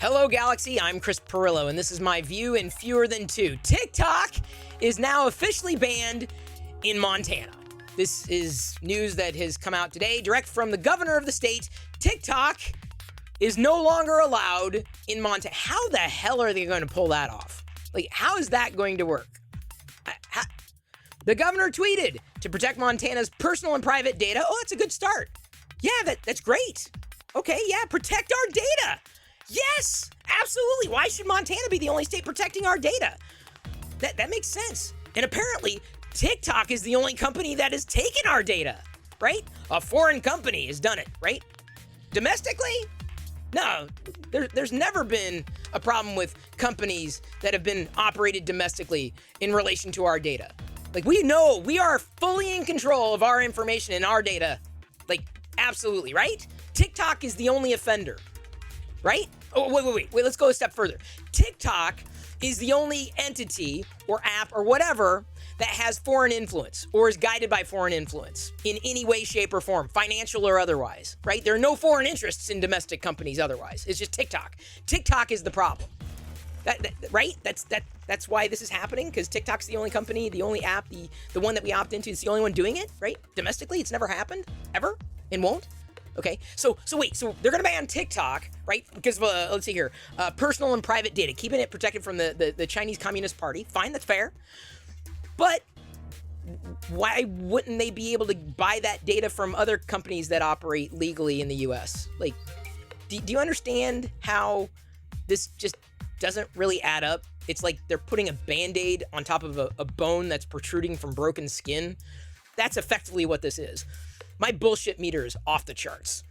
Hello, Galaxy. I'm Chris Pirillo, and this is my view in fewer than two. TikTok is now officially banned in Montana. This is news that has come out today, direct from the governor of the state. TikTok is no longer allowed in Montana. How the hell are they going to pull that off? Like, how is that going to work? The governor tweeted, to protect Montana's personal and private data. Oh, that's a good start. Yeah, that's great. Okay, yeah, protect our data. Yes, absolutely. Why should Montana be the only state protecting our data? That makes sense. And apparently, TikTok is the only company that has taken our data, right? A foreign company has done it, right? Domestically? No, there's never been a problem with companies that have been operated domestically in relation to our data. Like, we know we are fully in control of our information and our data. Like, absolutely, right? TikTok is the only offender, right? Oh, wait, let's go a step further. TikTok is the only entity or app or whatever that has foreign influence or is guided by foreign influence in any way, shape, or form, financial or otherwise, right? There are no foreign interests in domestic companies otherwise. It's just TikTok. TikTok is the problem. Right? That's why this is happening, because TikTok's the only company, the only app, the one that we opt into is the only one doing it, right? Domestically, it's never happened, ever, and won't. Okay, so they're gonna ban TikTok, right? Because of, let's see here, personal and private data, keeping it protected from the Chinese Communist Party. Fine, that's fair. But why wouldn't they be able to buy that data from other companies that operate legally in the U.S.? Like, do you understand how this just doesn't really add up? It's like they're putting a Band-Aid on top of a bone that's protruding from broken skin. That's effectively what this is. My bullshit meter is off the charts.